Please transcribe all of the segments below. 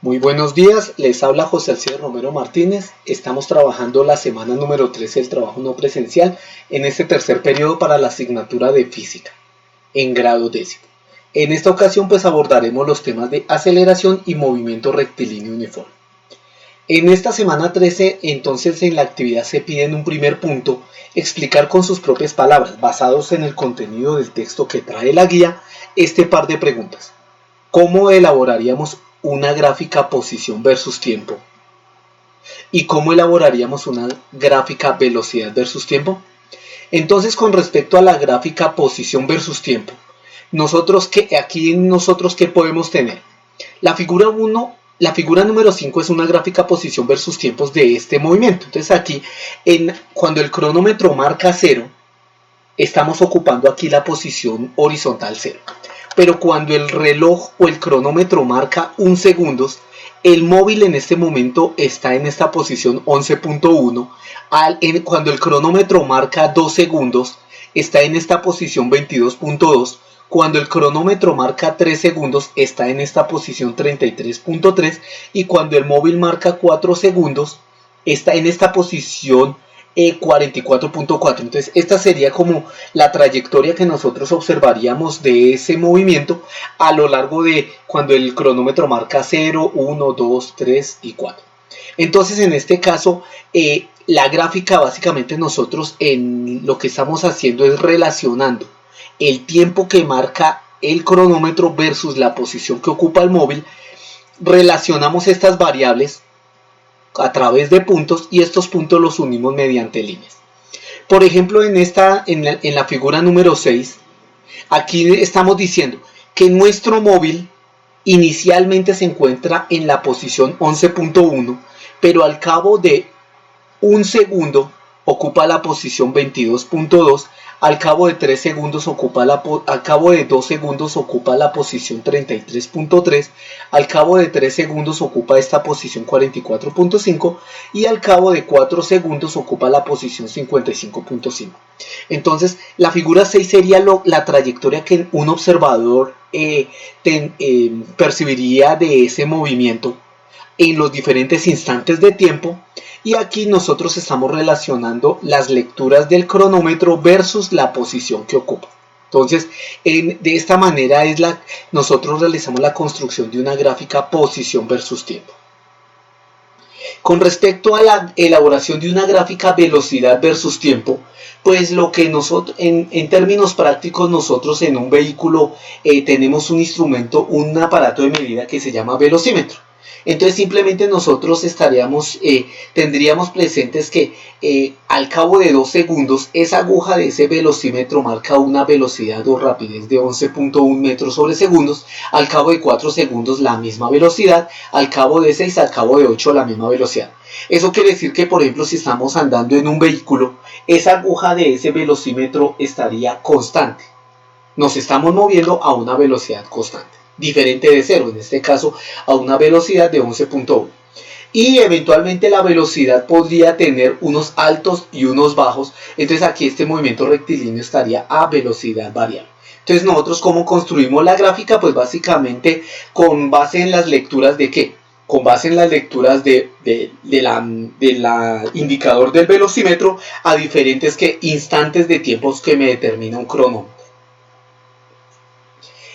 Muy buenos días, les habla José Alcides Romero Martínez. Estamos trabajando la semana número 13 del trabajo no presencial en este tercer periodo para la asignatura de física en grado décimo. En esta ocasión pues abordaremos los temas de aceleración y movimiento rectilíneo uniforme. En esta semana 13 entonces en la actividad se pide en un primer punto explicar con sus propias palabras, basados en el contenido del texto que trae la guía, este par de preguntas. ¿Cómo elaboraríamos una gráfica posición versus tiempo? ¿Y cómo elaboraríamos una gráfica velocidad versus tiempo? Entonces, con respecto a la gráfica posición versus tiempo, nosotros qué podemos tener. La figura número 5 es una gráfica posición versus tiempos de este movimiento. Entonces aquí, cuando el cronómetro marca 0, estamos ocupando aquí la posición horizontal 0. Pero cuando el reloj o el cronómetro marca 1 segundos, el móvil en este momento está en esta posición 11.1. Cuando el cronómetro marca 2 segundos, está en esta posición 22.2. Cuando el cronómetro marca 3 segundos, está en esta posición 33.3. Y cuando el móvil marca 4 segundos, está en esta posición 44.4. Entonces esta sería como la trayectoria que nosotros observaríamos de ese movimiento a lo largo de cuando el cronómetro marca 0, 1, 2, 3 y 4. Entonces en este caso la gráfica básicamente nosotros en lo que estamos haciendo es relacionando el tiempo que marca el cronómetro versus la posición que ocupa el móvil. Relacionamos estas variables a través de puntos y estos puntos los unimos mediante líneas. Por ejemplo, en la figura número 6, aquí estamos diciendo que nuestro móvil inicialmente se encuentra en la posición 11.1, pero al cabo de un segundo ocupa la posición 22.2, al cabo de 3 segundos al cabo de 2 segundos ocupa la posición 33.3, al cabo de 3 segundos ocupa esta posición 44.5 y al cabo de 4 segundos ocupa la posición 55.5. Entonces la figura 6 sería la trayectoria que un observador percibiría de ese movimiento en los diferentes instantes de tiempo. Y aquí nosotros estamos relacionando las lecturas del cronómetro versus la posición que ocupa. Entonces, de esta manera nosotros realizamos la construcción de una gráfica posición versus tiempo. Con respecto a la elaboración de una gráfica velocidad versus tiempo, pues lo que nosotros, en términos prácticos, nosotros en un vehículo tenemos un instrumento, un aparato de medida que se llama velocímetro. Entonces simplemente nosotros tendríamos presentes que al cabo de 2 segundos esa aguja de ese velocímetro marca una velocidad o rapidez de 11.1 metros sobre segundos, al cabo de 4 segundos la misma velocidad, al cabo de 6, al cabo de 8 la misma velocidad. Eso quiere decir que, por ejemplo, si estamos andando en un vehículo, esa aguja de ese velocímetro estaría constante. Nos estamos moviendo a una velocidad constante, diferente de 0, en este caso a una velocidad de 11.1. Y eventualmente la velocidad podría tener unos altos y unos bajos. Entonces aquí este movimiento rectilíneo estaría a velocidad variable. Entonces nosotros ¿cómo construimos la gráfica? Pues básicamente con base en las lecturas de ¿qué? Con base en las lecturas de la indicador del velocímetro a diferentes instantes de tiempos que me determina un cronómetro.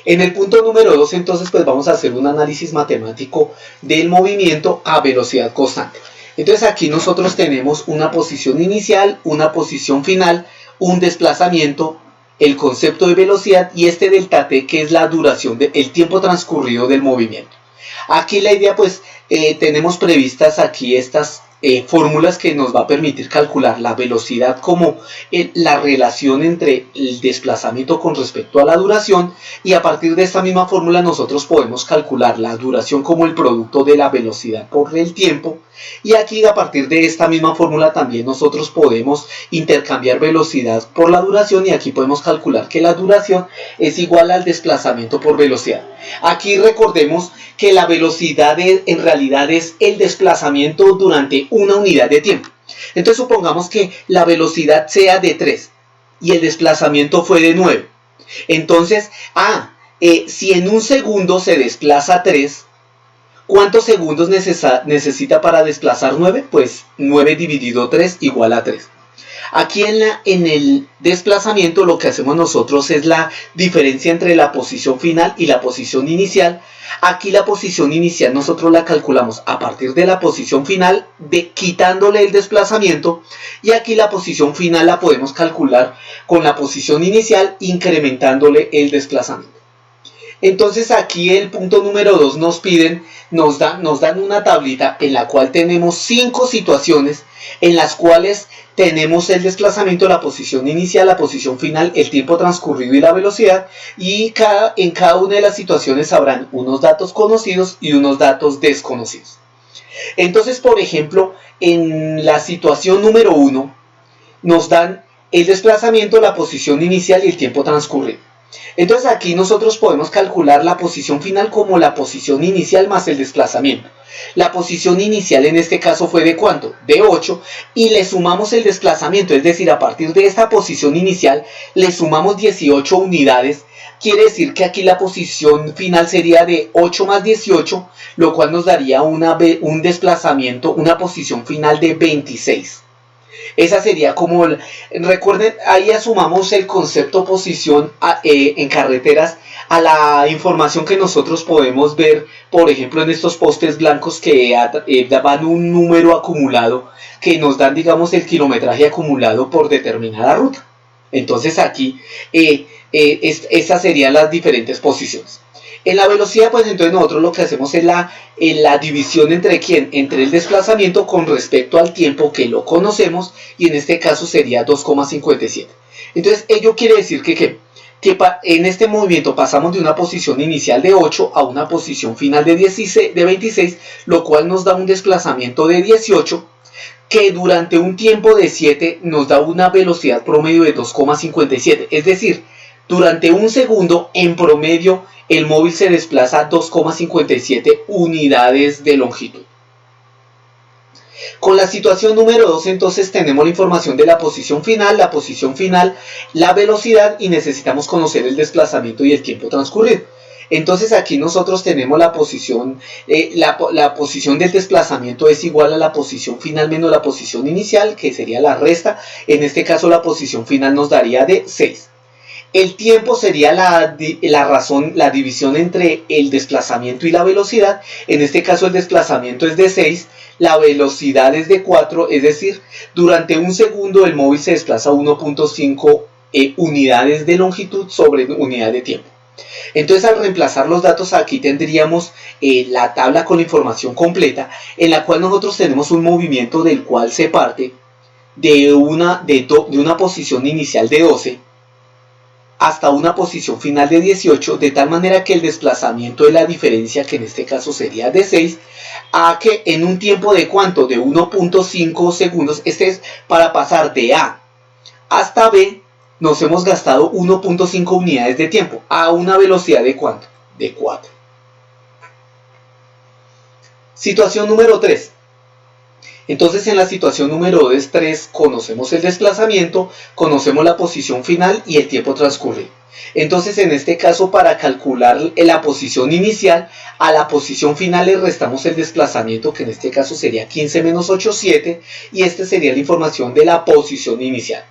En el punto número 2 entonces pues vamos a hacer un análisis matemático del movimiento a velocidad constante. Entonces aquí nosotros tenemos una posición inicial, una posición final, un desplazamiento, el concepto de velocidad y este delta t que es la duración el tiempo transcurrido del movimiento. Aquí la idea pues tenemos previstas aquí estas fórmulas que nos va a permitir calcular la velocidad como la relación entre el desplazamiento con respecto a la duración, y a partir de esta misma fórmula nosotros podemos calcular la duración como el producto de la velocidad por el tiempo, y aquí a partir de esta misma fórmula también nosotros podemos intercambiar velocidad por la duración y aquí podemos calcular que la duración es igual al desplazamiento por velocidad. Aquí recordemos que la velocidad en realidad es el desplazamiento durante una unidad de tiempo. Entonces supongamos que la velocidad sea de 3 y el desplazamiento fue de 9. Entonces, si en un segundo se desplaza 3, ¿Cuántos segundos necesita para desplazar 9? Pues 9 dividido 3 igual a 3. Aquí en el desplazamiento lo que hacemos nosotros es la diferencia entre la posición final y la posición inicial. Aquí la posición inicial nosotros la calculamos a partir de la posición final, quitándole el desplazamiento, y aquí la posición final la podemos calcular con la posición inicial incrementándole el desplazamiento. Entonces aquí el punto número 2 nos dan una tablita en la cual tenemos 5 situaciones en las cuales tenemos el desplazamiento, la posición inicial, la posición final, el tiempo transcurrido y la velocidad, y en cada una de las situaciones habrán unos datos conocidos y unos datos desconocidos. Entonces, por ejemplo, en la situación número 1 nos dan el desplazamiento, la posición inicial y el tiempo transcurrido. Entonces aquí nosotros podemos calcular la posición final como la posición inicial más el desplazamiento. La posición inicial en este caso fue de ¿cuánto? De 8, y le sumamos el desplazamiento, es decir, a partir de esta posición inicial le sumamos 18 unidades. Quiere decir que aquí la posición final sería de 8 más 18, lo cual nos daría un desplazamiento, una posición final de 26. Esa sería como, recuerden, ahí asumamos el concepto posición en carreteras a la información que nosotros podemos ver, por ejemplo, en estos postes blancos que van un número acumulado, que nos dan, digamos, el kilometraje acumulado por determinada ruta. Entonces aquí, estas serían las diferentes posiciones. En la velocidad, pues entonces nosotros lo que hacemos es la división entre ¿quién? Entre el desplazamiento con respecto al tiempo que lo conocemos, y en este caso sería 2,57. Entonces ello quiere decir que en este movimiento pasamos de una posición inicial de 8 a una posición final de 26, lo cual nos da un desplazamiento de 18, que durante un tiempo de 7 nos da una velocidad promedio de 2,57. Es decir, durante un segundo en promedio el móvil se desplaza 2,57 unidades de longitud. Con la situación número 2 entonces tenemos la información de la posición final, la velocidad, y necesitamos conocer el desplazamiento y el tiempo transcurrido. Entonces aquí nosotros tenemos la posición del desplazamiento es igual a la posición final menos la posición inicial, que sería la resta. En este caso la posición final nos daría de 6. El tiempo sería la división entre el desplazamiento y la velocidad. En este caso el desplazamiento es de 6, la velocidad es de 4, es decir, durante un segundo el móvil se desplaza 1.5 unidades de longitud sobre unidad de tiempo. Entonces, al reemplazar los datos, aquí tendríamos la tabla con la información completa, en la cual nosotros tenemos un movimiento del cual se parte de una posición inicial de 12 hasta una posición final de 18, de tal manera que el desplazamiento de la diferencia, que en este caso sería de 6, a que en un tiempo de ¿cuánto? De 1.5 segundos, este es para pasar de A hasta B, nos hemos gastado 1.5 unidades de tiempo, a una velocidad de ¿cuánto? De 4. Situación número 3. Entonces en la situación número 3 conocemos el desplazamiento, conocemos la posición final y el tiempo transcurrido. Entonces en este caso, para calcular la posición inicial, a la posición final le restamos el desplazamiento, que en este caso sería 15 menos 8, 7, y esta sería la información de la posición inicial.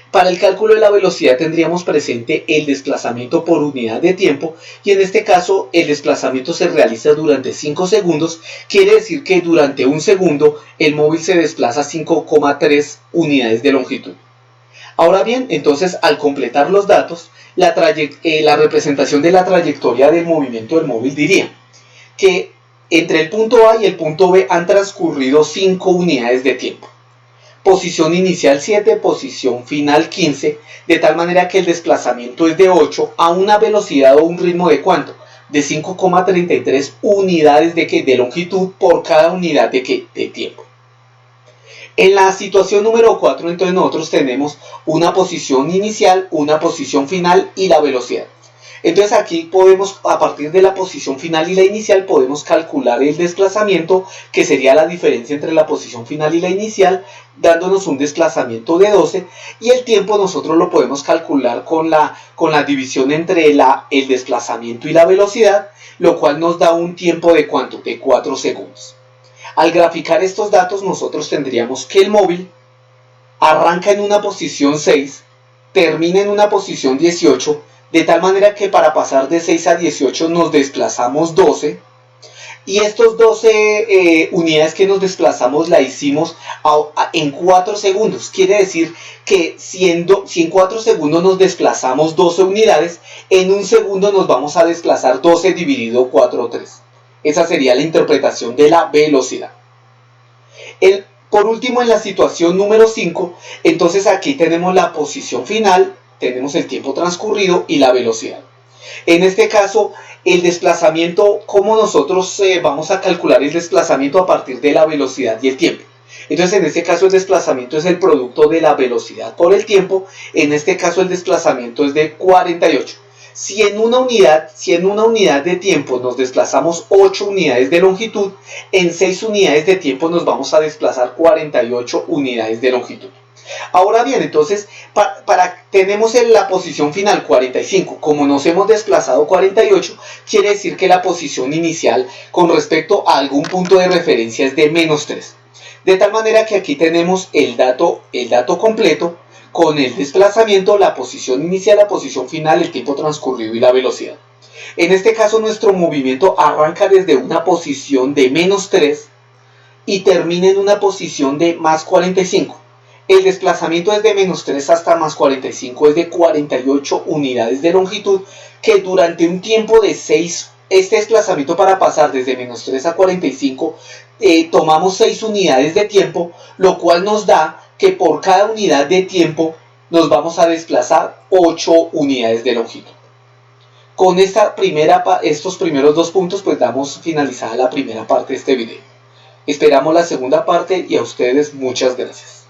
Para el cálculo de la velocidad tendríamos presente el desplazamiento por unidad de tiempo, y en este caso el desplazamiento se realiza durante 5 segundos, quiere decir que durante un segundo el móvil se desplaza 5,3 unidades de longitud. Ahora bien, entonces al completar los datos, la representación de la trayectoria del movimiento del móvil diría que entre el punto A y el punto B han transcurrido 5 unidades de tiempo. Posición inicial 7, posición final 15, de tal manera que el desplazamiento es de 8 a una velocidad o un ritmo de ¿cuánto? De 5,33 unidades de longitud por cada unidad de tiempo. En la situación número 4, entonces nosotros tenemos una posición inicial, una posición final y la velocidad. Entonces aquí podemos, a partir de la posición final y la inicial, podemos calcular el desplazamiento, que sería la diferencia entre la posición final y la inicial, dándonos un desplazamiento de 12, y el tiempo nosotros lo podemos calcular con la división entre el desplazamiento y la velocidad, lo cual nos da un tiempo de ¿cuánto? De 4 segundos. Al graficar estos datos nosotros tendríamos que el móvil arranca en una posición 6, termina en una posición 18, de tal manera que para pasar de 6 a 18 nos desplazamos 12, y estos 12 unidades que nos desplazamos la hicimos en 4 segundos. Quiere decir que si en 4 segundos nos desplazamos 12 unidades, en un segundo nos vamos a desplazar 12 dividido 4, 3. Esa sería la interpretación de la velocidad. Por último, en la situación número 5, entonces aquí tenemos la posición final, tenemos el tiempo transcurrido y la velocidad. En este caso, el desplazamiento, ¿cómo nosotros vamos a calcular el desplazamiento? A partir de la velocidad y el tiempo. Entonces, en este caso, el desplazamiento es el producto de la velocidad por el tiempo. En este caso, el desplazamiento es de 48. Si en una unidad de tiempo nos desplazamos 8 unidades de longitud, en 6 unidades de tiempo nos vamos a desplazar 48 unidades de longitud. Ahora bien, entonces, tenemos en la posición final 45. Como nos hemos desplazado 48, quiere decir que la posición inicial con respecto a algún punto de referencia es de menos 3. De tal manera que aquí tenemos el dato completo con el desplazamiento, la posición inicial, la posición final, el tiempo transcurrido y la velocidad. En este caso, nuestro movimiento arranca desde una posición de menos 3 y termina en una posición de más 45. El desplazamiento es de menos 3 hasta más 45, es de 48 unidades de longitud, que durante un tiempo de 6, este desplazamiento para pasar desde menos 3 a 45, tomamos 6 unidades de tiempo, lo cual nos da que por cada unidad de tiempo nos vamos a desplazar 8 unidades de longitud. Con estos primeros 2 puntos, pues damos finalizada la primera parte de este video. Esperamos la segunda parte y a ustedes muchas gracias.